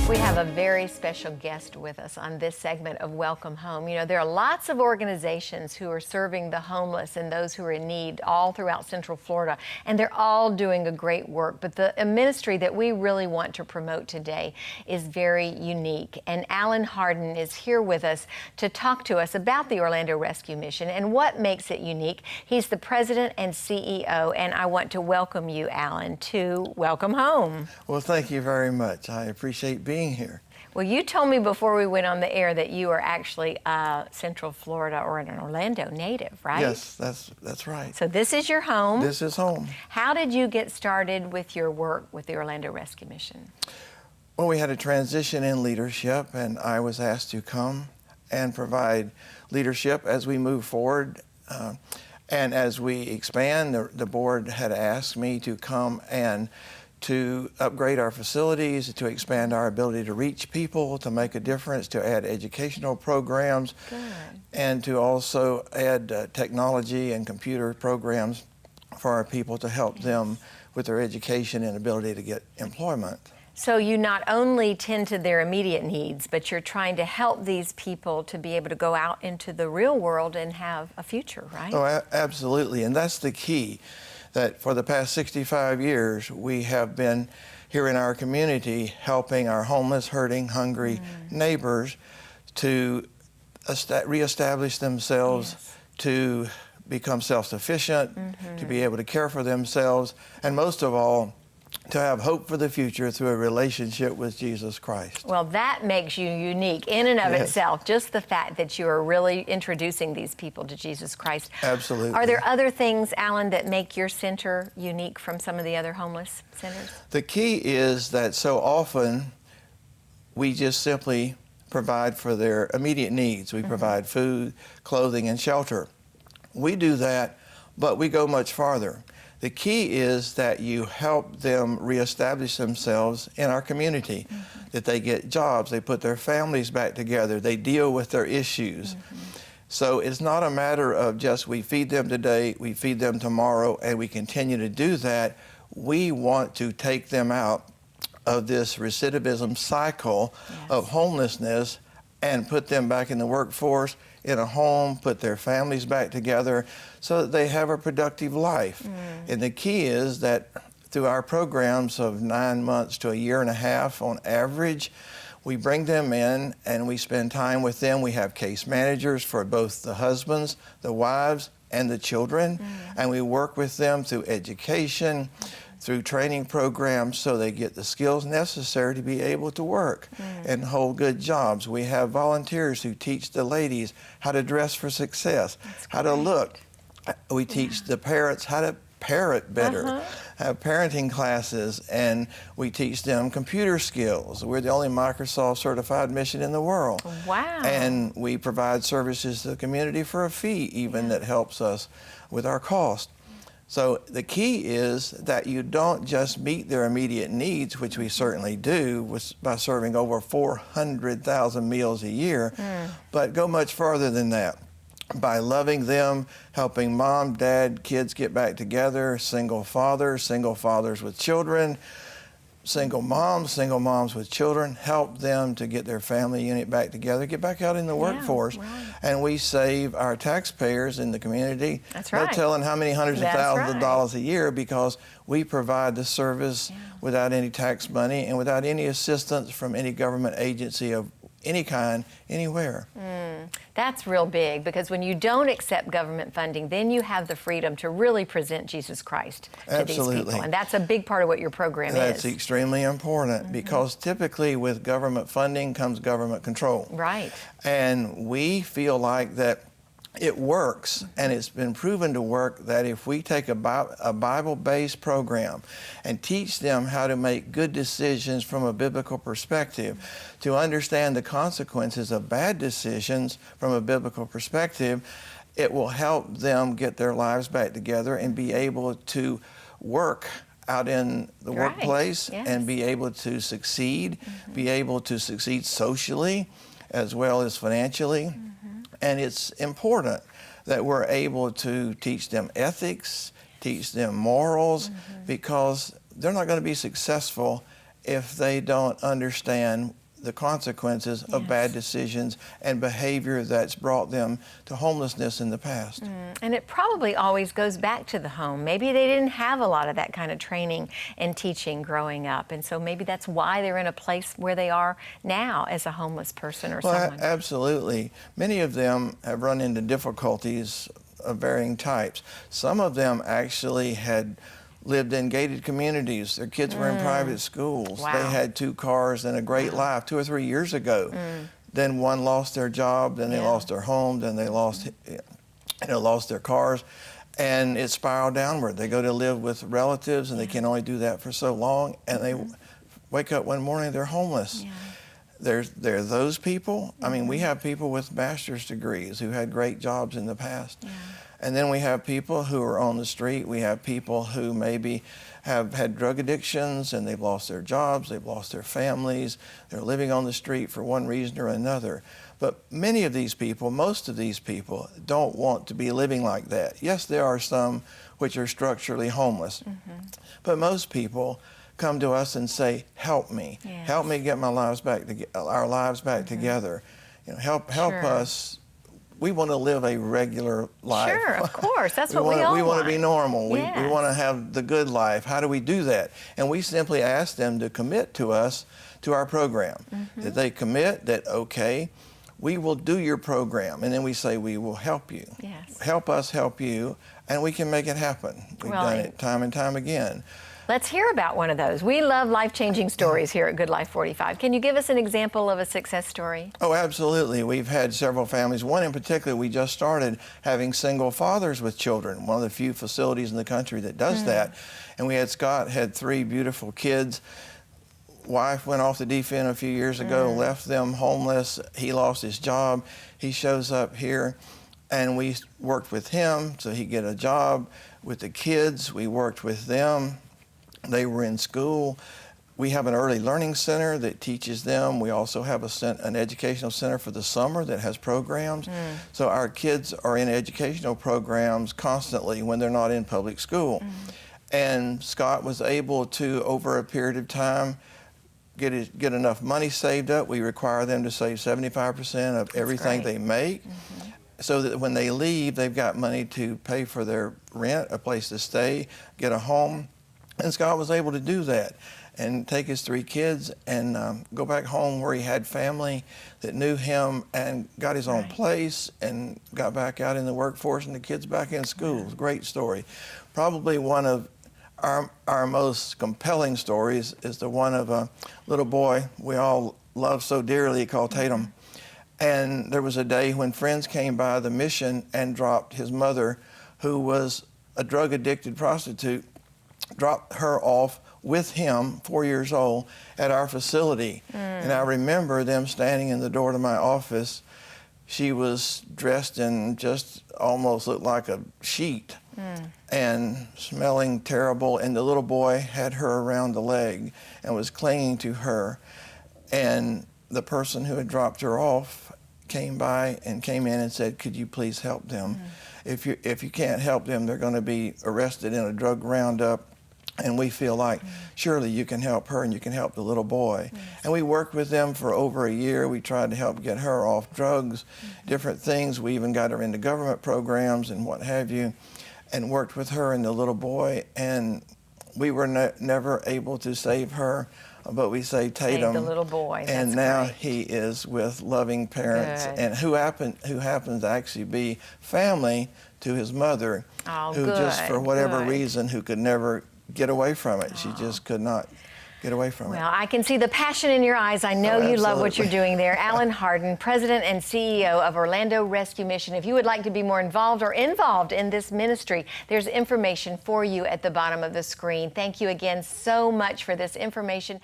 We have a very special guest with us on this segment of Welcome Home. You know, there are lots of organizations who are serving the homeless and those who are in need all throughout Central Florida, and they're all doing a great work. But the ministry that we really want to promote today is very unique. And Allen Harden is here with us to talk to us about the Orlando Rescue Mission and what makes it unique. He's the president and CEO, and I want to welcome you, Allen, to Welcome Home. Well, thank you very much. I appreciate being here. Well, you told me before we went on the air that you are actually a Central Florida or an Orlando native, right? Yes, that's right. So this is your home. This is home. How did you get started with your work with the Orlando Rescue Mission? Well, we had a transition in leadership, and I was asked to come and provide leadership as we move forward. And as we expand, the board had asked me to come and to upgrade our facilities, to expand our ability to reach people, to make a difference, to add educational programs, and to also add technology and computer programs for our people to help them with their education and ability to get employment. So you not only tend to their immediate needs, but you're trying to help these people to be able to go out into the real world and have a future, right? Oh, absolutely, and that's the key. That for the past 65 years, we have been here in our community helping our homeless, hurting, hungry neighbors to reestablish themselves, to become self-sufficient, to be able to care for themselves, and most of all, to have hope for the future through a relationship with Jesus Christ. Well, that makes you unique in and of itself, just the fact that you are really introducing these people to Jesus Christ. Absolutely. Are there other things, Allen, that make your center unique from some of the other homeless centers? The key is that so often we just simply provide for their immediate needs. We provide food, clothing, and shelter. We do that, but we go much farther. The key is that you help them reestablish themselves in our community, that they get jobs, they put their families back together, they deal with their issues. So it's not a matter of just we feed them today, we feed them tomorrow, and we continue to do that. We want to take them out of this recidivism cycle of homelessness and put them back in the workforce, in a home, put their families back together so that they have a productive life. And the key is that through our programs of 9 months to a year and a half on average, we bring them in and we spend time with them. We have case managers for both the husbands, the wives, and the children, and we work with them through education, through training programs so they get the skills necessary to be able to work and hold good jobs. We have volunteers who teach the ladies how to dress for success, how to look. We teach the parents how to parent better, have parenting classes, and we teach them computer skills. We're the only Microsoft certified mission in the world. Wow. And we provide services to the community for a fee even that helps us with our cost. So the key is that you don't just meet their immediate needs, which we certainly do by serving over 400,000 meals a year, but go much further than that by loving them, helping mom, dad, kids get back together, single fathers with children, single moms with children, help them to get their family unit back together, get back out in the workforce. And we save our taxpayers in the community. That's right. No telling how many hundreds of thousands of dollars a year because we provide the service without any tax money and without any assistance from any government agency of any kind, anywhere. That's real big because when you don't accept government funding, then you have the freedom to really present Jesus Christ to these people. And that's a big part of what your program is. That's extremely important because typically with government funding comes government control. Right. And we feel like that it works, and it's been proven to work that if we take a Bible-based program and teach them how to make good decisions from a biblical perspective, to understand the consequences of bad decisions from a biblical perspective, it will help them get their lives back together and be able to work out in the workplace and be able to succeed, be able to succeed socially as well as financially. And it's important that we're able to teach them ethics, teach them morals, because they're not going to be successful if they don't understand the consequences of bad decisions and behavior that's brought them to homelessness in the past. And it probably always goes back to the home. Maybe they didn't have a lot of that kind of training and teaching growing up, and so maybe that's why they're in a place where they are now as a homeless person or someone. Absolutely. Many of them have run into difficulties of varying types. Some of them actually had lived in gated communities. Their kids were in private schools. Wow. They had 2 cars and a great life 2 or 3 years ago. Then one lost their job, then they lost their home, then they lost their cars, and it spiraled downward. They go to live with relatives, and they can only do that for so long, and they wake up one morning, they're homeless. There are those people. I mean, we have people with master's degrees who had great jobs in the past. And then we have people who are on the street. We have people who maybe have had drug addictions and they've lost their jobs, they've lost their families, they're living on the street for one reason or another. But many of these people, most of these people, don't want to be living like that. Yes, there are some which are structurally homeless, but most people come to us and say, help me. Help me get our lives back together. You know, help us. We want to live a regular life. Sure, of course. That's what we all want. We want to be normal. Yes. We want to have the good life. How do we do that? And we simply ask them to commit to us, to our program. That they commit that, okay, we will do your program. And then we say, we will help you. Yes. Help us help you, and we can make it happen. We've done it time and time again. Let's hear about one of those. We love life-changing stories here at Good Life 45. Can you give us an example of a success story? Oh, absolutely. We've had several families. One in particular, we just started having single fathers with children, one of the few facilities in the country that does that. And we had Scott, had 3 beautiful kids. Wife went off the deep end a few years ago, left them homeless. He lost his job. He shows up here, and we worked with him so he get a job. With the kids, we worked with them. They were in school. We have an early learning center that teaches them. We also have an educational center for the summer that has programs. So our kids are in educational programs constantly when they're not in public school. And Scott was able to, over a period of time, get enough money saved up. We require them to save 75% of everything they make, so that when they leave, they've got money to pay for their rent, a place to stay, get a home. And Scott was able to do that and take his 3 kids and go back home where he had family that knew him and got his own place and got back out in the workforce and the kids back in school. It's a great story. Probably one of our most compelling stories is the one of a little boy we all love so dearly called Tatum. And there was a day when friends came by the mission and dropped his mother, who was a drug-addicted prostitute, dropped her off with him, 4 years old, at our facility. And I remember them standing in the door to my office. She was dressed in just almost looked like a sheet and smelling terrible. And the little boy had her around the leg and was clinging to her. And the person who had dropped her off came by and came in and said, could you please help them? If you can't help them, they're going to be arrested in a drug roundup. And we feel like, surely you can help her and you can help the little boy. And we worked with them for over a year. We tried to help get her off drugs, different things. We even got her into government programs and what have you, and worked with her and the little boy. And we were never able to save her, but we saved Tatum. Saved the little boy. And that's now great. He is with loving parents, Good. and who happens to actually be family to his mother, who just for whatever reason, who could never get away from it. She just could not get away from it. Well, I can see the passion in your eyes. I know you love what you're doing there. Allen Harden, President and CEO of Orlando Rescue Mission. If you would like to be more involved in this ministry, there's information for you at the bottom of the screen. Thank you again so much for this information.